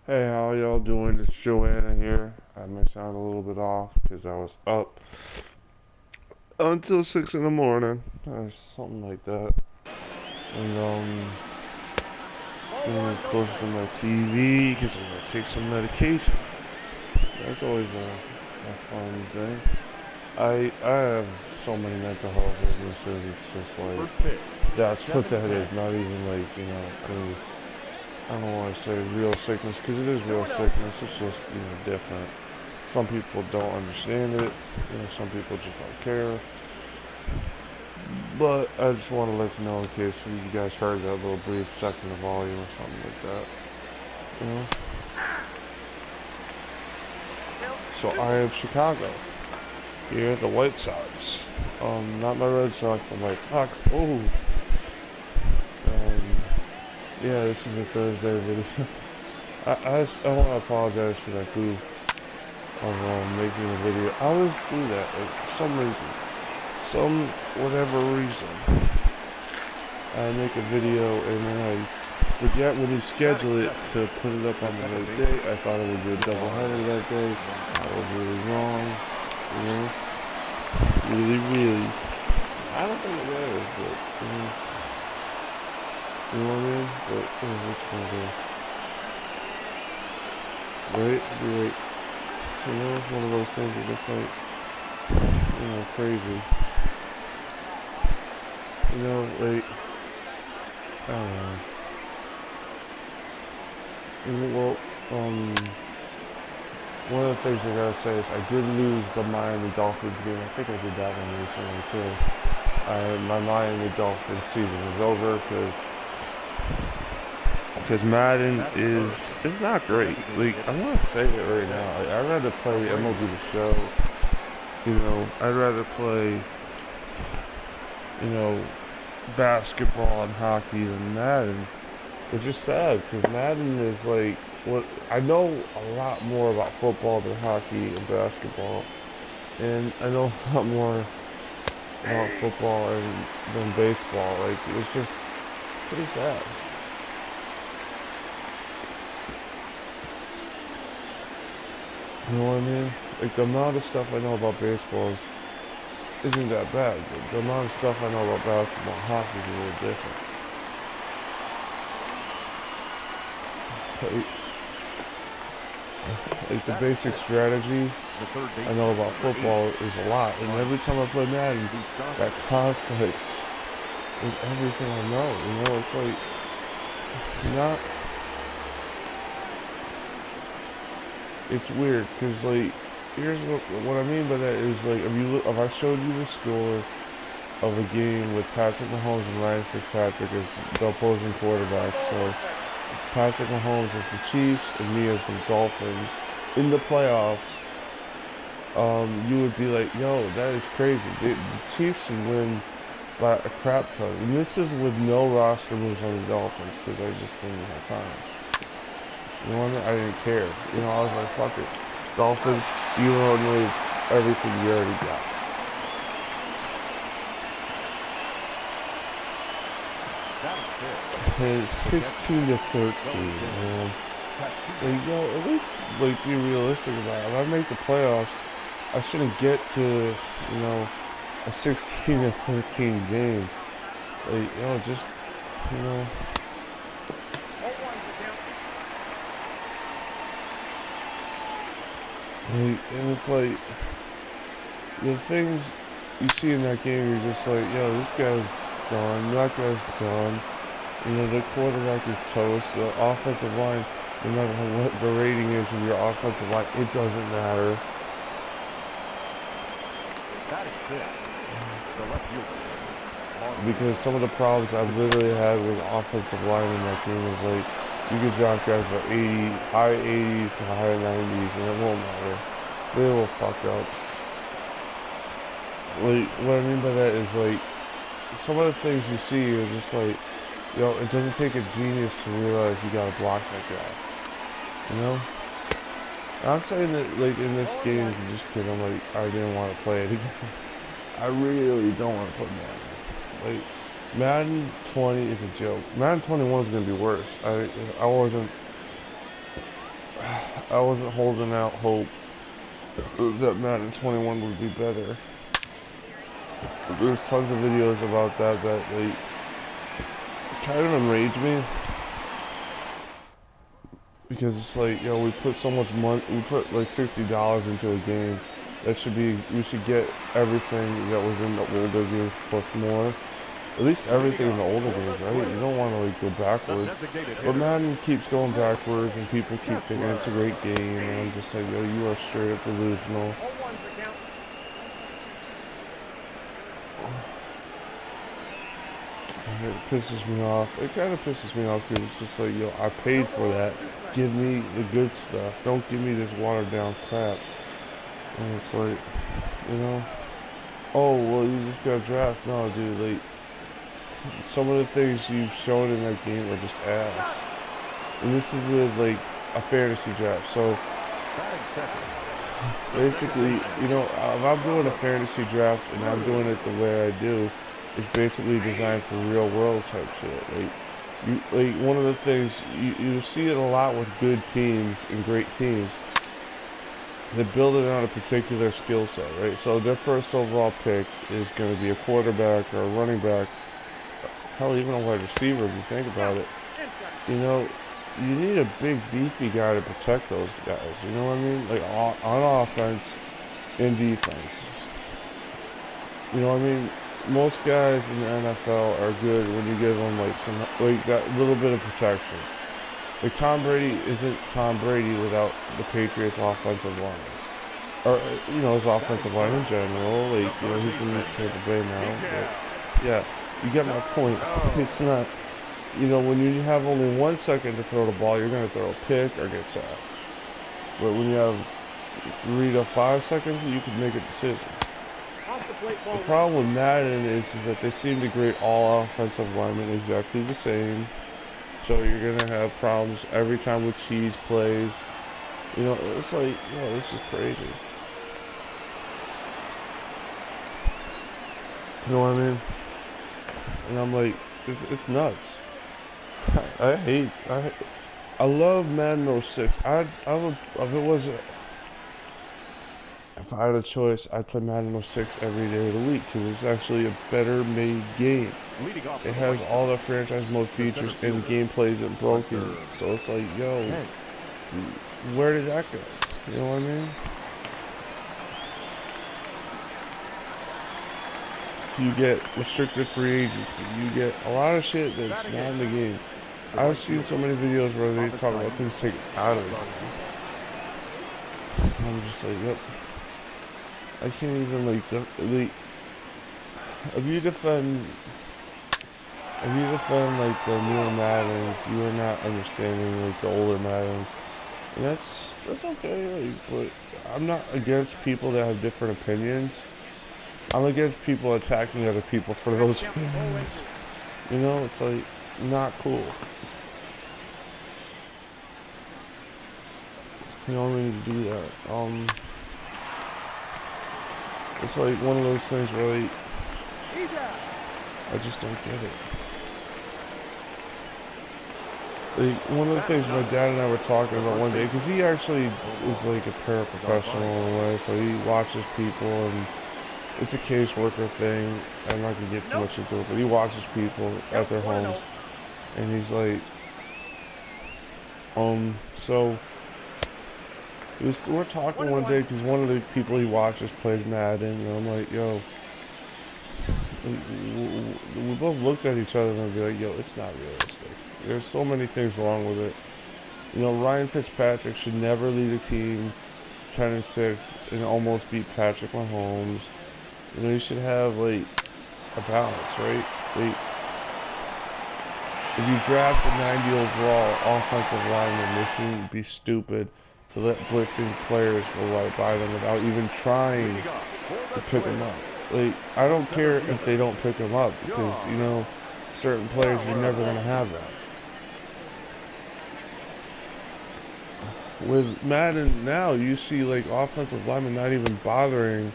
Hey, how y'all doing? It's Joanna here. I may sound a little bit off because I was up until 6 in the morning, or something like that. And, getting close to my TV because I'm gonna take some medication. That's always a fun thing. I have so many mental health illnesses. It's just like, that's what that is. Not even like, I don't want to say real sickness because it is real sickness. It's just, different. Some people don't understand it. Some people just don't care. But I just want to let you know in case you guys heard that little brief second of volume or something like that. You know? So I am Chicago. Here at the White Sox. Not my Red Sox, the White Sox. Oh. Um, yeah, this is a Thursday video. I want to apologize for that goof of making a video. I always do that, like, for some reason. Some, whatever reason. I make a video and then I forget when you schedule it to put it up on the right day. I thought it would be a double header that day. I was really wrong. You know? Really. I don't think it matters, but, you know what I mean? But, which one right? Right. One of those things that just like, crazy. Like, I don't know. Well, one of the things I gotta say is I did lose the Miami Dolphins game. I think I did that one recently too. My Miami Dolphins season is over because Madden is not great. Like, I'm gonna say it right now. Like, I'd rather play MLB The Show. I'd rather play basketball and hockey than Madden. Which is sad because Madden is like what I know a lot more about football than hockey and basketball, and I know a lot more about football than baseball. Like, it's just pretty sad. You know what I mean? Like, the amount of stuff I know about baseball isn't that bad, but the amount of stuff I know about basketball and hockey is a little different. Like the basic strategy I know about football is a lot, and every time I play Madden, that conflicts with everything I know. It's like not. It's weird because, like, here's what I mean by that is, like, if I showed you the score of a game with Patrick Mahomes and Ryan Fitzpatrick as the opposing quarterbacks, so Patrick Mahomes as the Chiefs and me as the Dolphins in the playoffs, you would be like, yo, that is crazy. The Chiefs would win by a crap ton. And this is with no roster moves on the Dolphins because I just didn't have time. You know what I mean? I didn't care. I was like, fuck it. Dolphins, you don't need everything you already got. And it's 16 to 13, man. Like, at least, like, be realistic about it. If I make the playoffs, I shouldn't get to, a 16 to 13 game. Like, just, you know. And it's like, the things you see in that game, you're just like, yo, this guy's done, that guy's done. The quarterback is toast. The offensive line, no matter what the rating is of your offensive line, it doesn't matter. Because some of the problems I've literally had with offensive line in that game is like, you could drop guys for high 80s to high 90s, and it won't matter. They will fuck up. Like, what I mean by that is, like, some of the things you see are just like, it doesn't take a genius to realize you gotta block that guy. I'm saying that, like, in this game, just because I'm like, I didn't want to play it again. I really don't want to play Madden. Like, Madden 20 is a joke. Madden 21 is going to be worse. I wasn't I wasn't holding out hope that Madden 21 would be better. There's tons of videos about that they kind of enrage me because it's like, you know, we put so much money, we put like $60 into a game. We should get everything that was in the older games plus more. At least everything in the older games, right? You don't want to like go backwards. But Madden keeps going backwards and people keep thinking it's a great game, and I'm just like, yo, you are straight up delusional. And it pisses me off. It kind of pisses me off because it's just like, yo, I paid for that. Give me the good stuff. Don't give me this watered down crap. And it's like, you know, oh, well, you just got drafted. No, dude, like, some of the things you've shown in that game are just ass. And this is with, like, a fantasy draft. So, basically, you know, if I'm doing a fantasy draft and I'm doing it the way I do, it's basically designed for real world type shit. Like one of the things, you see it a lot with good teams and great teams. They build it on a particular skill set, right? So their first overall pick is going to be a quarterback or a running back. Hell, even a wide receiver if you think about it. You know, you need a big, beefy guy to protect those guys. You know what I mean? Like on offense and defense. You know what I mean? Most guys in the NFL are good when you give them like that little bit of protection. Like Tom Brady isn't Tom Brady without the Patriots' offensive line, or you know, his offensive line in general. Like, you know, he's in Tampa Bay now, but yeah, you get my point. It's not, you know, when you have only 1 second to throw the ball, you're gonna throw a pick or get sacked. But when you have 3 to 5 seconds, you can make a decision. The problem with Madden is that they seem to grade all offensive linemen exactly the same. So you're going to have problems every time with cheese plays. You know, it's like, you know, this is crazy. You know what I mean? And I'm like, it's nuts. I love Madden 06. If I had a choice, I'd play Madden 06 every day of the week because it's actually a better made game. It has all the franchise mode features and the gameplay isn't broken. So it's like, yo, where did that go? You know what I mean? You get restricted free agency. You get a lot of shit that's not in the game. I've seen so many videos where they talk about things taken out of the game. I'm just like, yep. I can't even like if you defend like the newer Maddens, you are not understanding like the older Maddens, and that's okay. Like, but I'm not against people that have different opinions. I'm against people attacking other people for those opinions. You know, it's like not cool. You don't need to do that. It's like one of those things where like, I just don't get it. Like, one of the things my dad and I were talking about one day, because he actually is like a paraprofessional in a way, so he watches people, and it's a caseworker thing. I'm not gonna get too much into it, but he watches people at their homes, and he's like, so we're talking one day because one of the people he watches plays Madden, and I'm like, yo, we both looked at each other and be like, yo, it's not realistic. There's so many things wrong with it. You know, Ryan Fitzpatrick should never lead a team 10-6 and almost beat Patrick Mahomes. You know, you should have like a balance, right? Like, if you draft a 90 overall offensive lineman, they shouldn't be stupid to let blitzing players go right by them without even trying to pick them up. Like, I don't care if they don't pick them up because, you know, certain players, you're never going to have that. With Madden now, you see, like, offensive linemen not even bothering.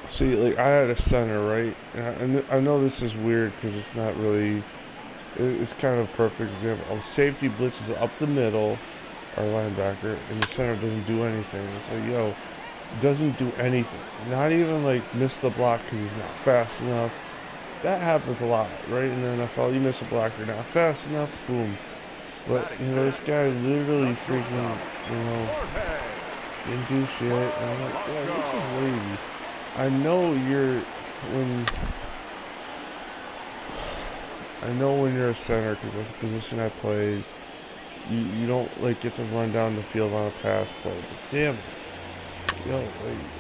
See, like, I had a center, right? And I know this is weird because it's not really, it's kind of a perfect example. Safety blitzes up the middle, our linebacker, and the center doesn't do anything. It's like, yo, doesn't do anything. Not even like miss the block because he's not fast enough. That happens a lot, right? In the NFL, you miss a block, you're not fast enough, boom. But, you know, this guy literally freaking, you know, didn't do shit. And I'm like, yeah, this is lazy. I know when you're a center, because that's a position I played, you don't, like, get to run down the field on a pass play. But damn it. Yo, like,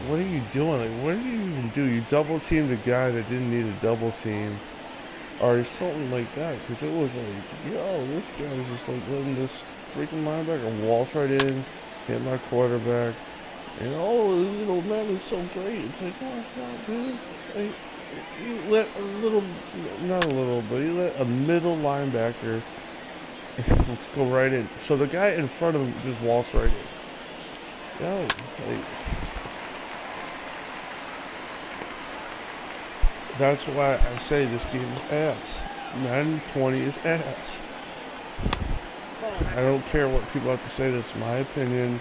what are you doing? Like, what did you even do? You double teamed a guy that didn't need a double team. Or something like that, because it was like, yo, this guy's just like letting this freaking linebacker waltz right in, hit my quarterback, and oh, little man is so great. It's like, no, it's not, dude. Like, you let a little, not a little, but you let a middle linebacker let's go right in. So the guy in front of him just waltzed right in. Yo, like, that's why I say this game is ass. Madden 20 is ass. I don't care what people have to say. That's my opinion.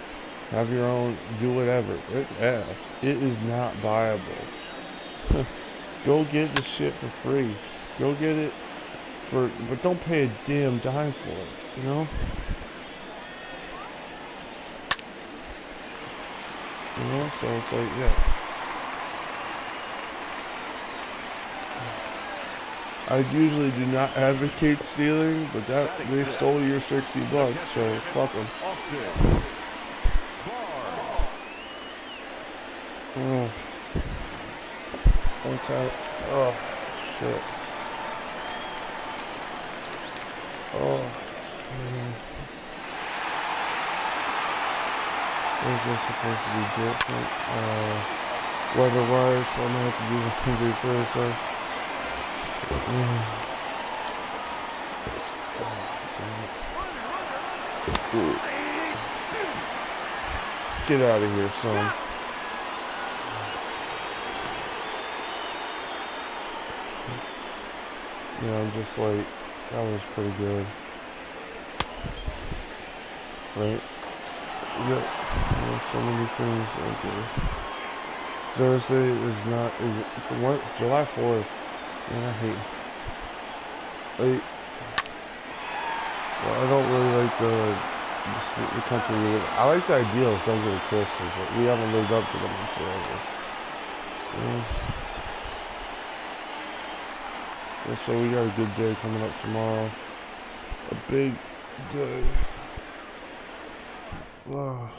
Have your own. Do whatever. It's ass. It is not viable. Go get the shit for free. Go get it but don't pay a damn dime for it. You know. You know. So it's like, yeah. I usually do not advocate stealing, but they stole your $60, so fuck them. Oh, one time. Oh, shit. Oh, man. Where's this supposed to be different? Weather-wise, so I'm gonna have to do the Tuesday, Thursday. Get out of here, son. Yeah, I'm just like, that was pretty good. Right? Yeah, so many things. Okay. Thursday is not, what? July 4th. Man, I hate like, well, I don't really like the country we live in. I like the ideals, don't get it twisted, but we haven't lived up to them in forever. Yeah. And so we got a good day coming up tomorrow. A big day. Wow.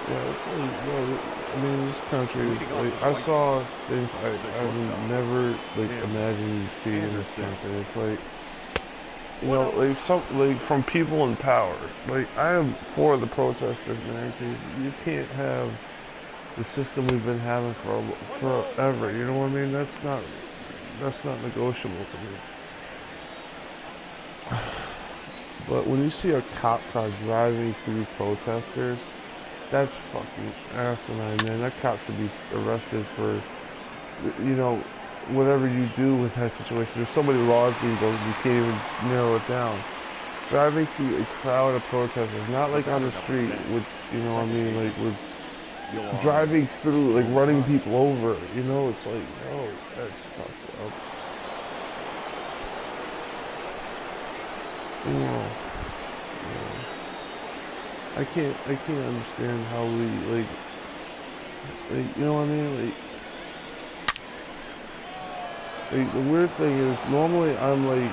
Yeah, it's like, well, I mean, this country is, like, I saw things I would never, like, imagine you'd see in this country. It's like, you know, like, from people in power. Like, I am for the protesters, man, because you can't have the system we've been having for forever, you know what I mean? That's not negotiable to me. But when you see a cop car driving through protesters, that's fucking asinine, man. That cop should be arrested for, you know, whatever you do with that situation. There's so many laws being broken, you can't even narrow it down. Driving through a crowd of protesters, not like on the street with, you know what I mean, like with driving through, like running people over, you know, it's like, no, that's fucked up. You know. I can't understand how we, like, you know what I mean, like, the weird thing is, normally I'm like,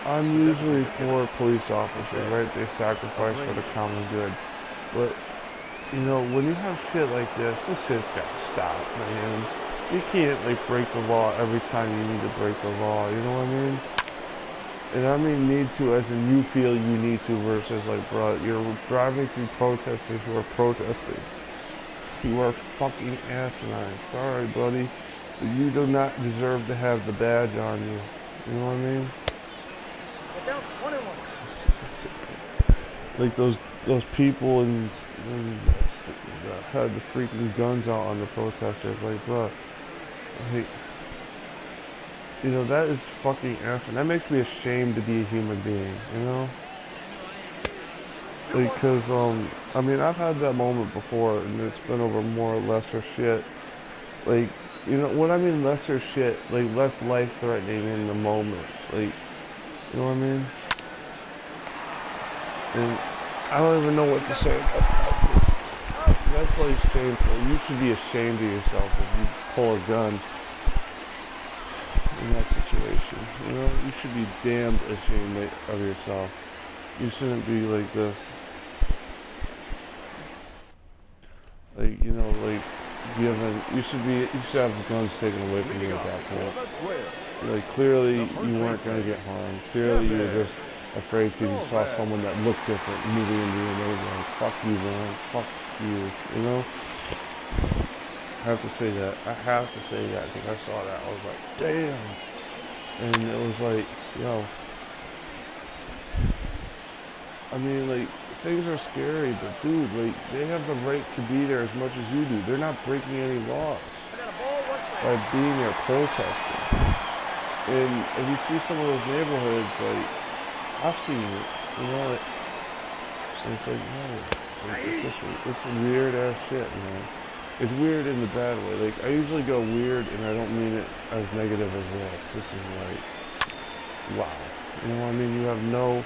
I'm usually for police officers, right, they sacrifice for the common good, but, you know, when you have shit like this shit's gotta stop, man. You can't, like, break the law every time you need to break the law, you know what I mean? And I mean need to as in you feel you need to versus, like, bro, you're driving through protesters who are protesting. You are fucking asinine. Sorry, buddy, but you do not deserve to have the badge on you. You know what I mean? Like those people and had the freaking guns out on the protesters, like, bro. Like, You know, that is fucking awesome. That makes me ashamed to be a human being, you know? Because, I mean, I've had that moment before, and it's been over more or lesser shit. Like, you know, what I mean lesser shit, like, less life-threatening in the moment. Like, you know what I mean? And I don't even know what to say about that. That's, like, shameful. You should be ashamed of yourself if you pull a gun in that situation. You know, you should be damned ashamed of yourself. You shouldn't be like this. Like, you know, like, you should have guns taken away from you at that point. Like, clearly you weren't going to get harmed. Clearly you were just afraid because you saw someone that looked different moving into your neighborhood. Fuck you, man. Fuck you. You know? I have to say that. I have to say that because I saw that. I was like, damn. And it was like, yo. I mean, like, things are scary, but dude, like, they have the right to be there as much as you do. They're not breaking any laws by being there protesting. And if you see some of those neighborhoods, like, I've seen it, you know, like, and it's like, no, like, it's weird ass shit, man. It's weird in the bad way. Like, I usually go weird, and I don't mean it as negative as this. This is like, wow. You know what I mean? You have no,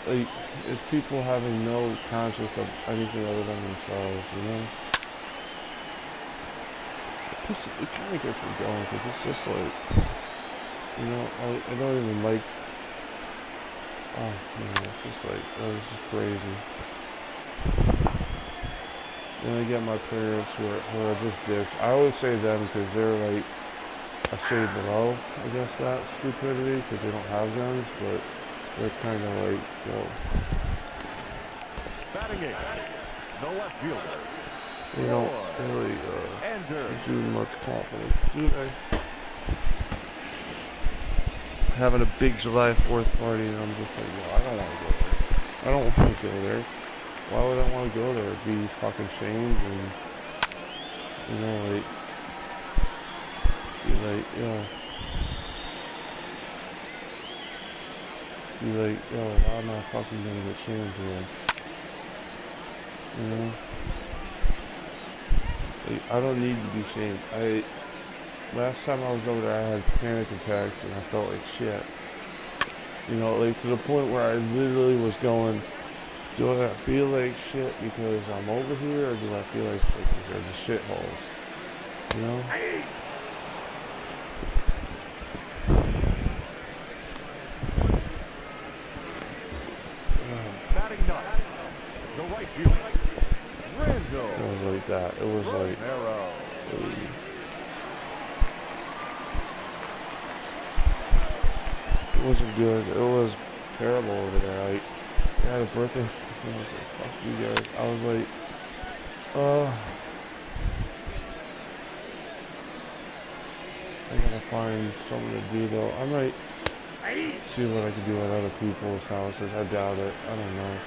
like, it's people having no conscience of anything other than themselves, you know? It kind of gets me going, because it's just like, you know, I don't even like, oh, you know, it's just like, oh, it's just crazy. And I get my parents who are just dicks. I always say them because they're like a shade below, I guess, that stupidity, because they don't have guns, but they're kind of like, yo. Batting eight, the left fielder. They don't really exude much confidence, do they? Having a big July 4th party, and I'm just like, yo, I don't want to go there. I don't want to go there. Why would I want to go there? Be fucking shamed and, you know, like, be like, yo. Be like, yo, why am I fucking gonna get shamed here? You know? Like, I don't need to be shamed. Last time I was over there, I had panic attacks and I felt like shit. You know, like, to the point where I literally was going, do I feel like shit because I'm over here, or do I feel like shit because they're just shitholes? You know? Batting nine, the right fielder. Rizzo. It was like that. It was like, it wasn't good. It was terrible over there. Like, I had a birthday. I was like, fuck you guys. I was like, I gotta find something to do though. I might see what I can do at other people's houses. I doubt it. I don't know.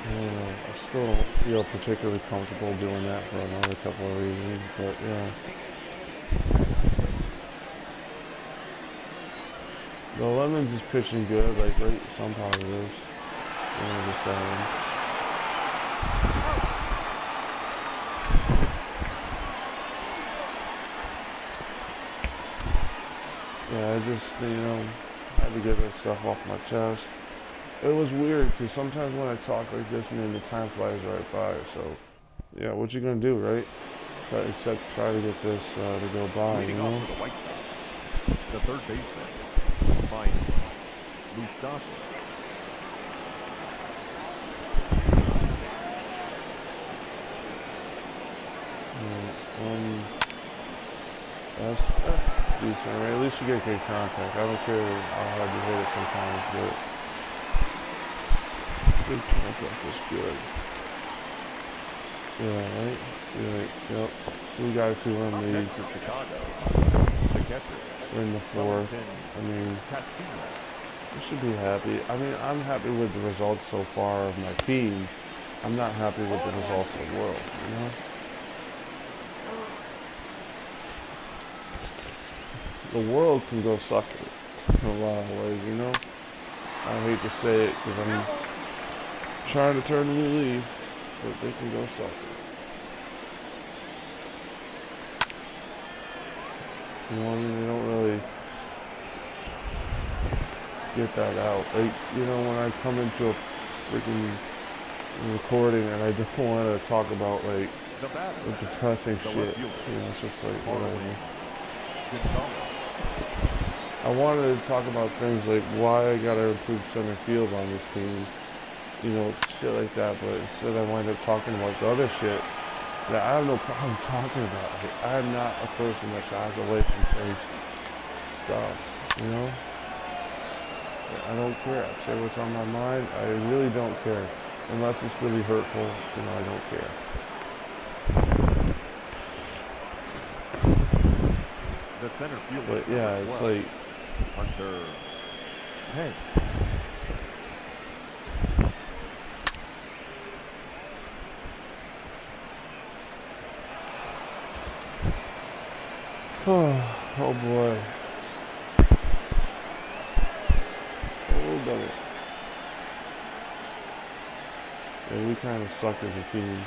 I don't know. I still don't feel particularly comfortable doing that for another couple of reasons, but yeah. The Lemons is pitching good, like, right, some positives. I understand. Yeah, I just, you know, had to get that stuff off my chest. It was weird, because sometimes when I talk like this, man, the time flies right by, so, yeah, what you gonna do, right? Except try to get this to go by, you know? The third baseman, Mike Moustakas. That's decent, right? At least you get good contact. I don't care how hard you hit it sometimes, but good contact is good. Yeah, right? You're like, yep. We got two in the lead. We're in the fourth. I mean, I should be happy. I mean, I'm happy with the results so far of my team. I'm not happy with the results of the world, you know? the world can go suck it in a lot of ways, you know? I hate to say it because I'm trying to turn a new leaf, but they can go suck it. You know what I mean? They don't really get that out. Like, you know, when I come into a freaking recording and I don't want to talk about, like, The batter. the depressing The shit, left fielder. you know, it's just like, Hardaway. whatever. Gonzalez. I wanted to talk about things like why I gotta improve center field on this team, you know, shit like that, but instead I wind up talking about the other shit that I have no problem talking about. Like, I'm not a person that shies away from saying stuff, you know? I don't care. I say what's on my mind. I really don't care. Unless it's really hurtful, you know, I don't care. The center fielder. But yeah, it's like, Hunter. Hey. oh boy. Oh, done it. Yeah, we kind of suck as a team.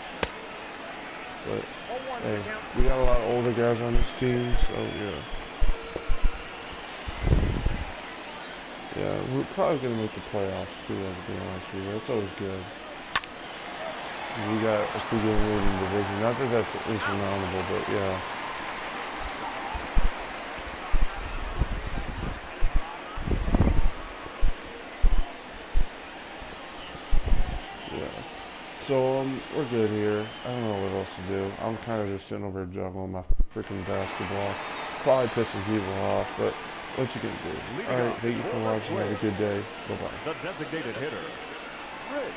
But, hey, we got a lot of older guys on this team, so yeah. Yeah, we're probably going to make the playoffs too, to be honest with you. That's always good. We got a 2-game leading division. Not that that's insurmountable, but yeah. Yeah. So, we're good here. I don't know what else to do. I'm kind of just sitting over here juggling my freaking basketball. Probably pissing people off, but what you gonna do? Alright, thank you for watching. Have a good day. Bye-bye. The designated hitter. Rich.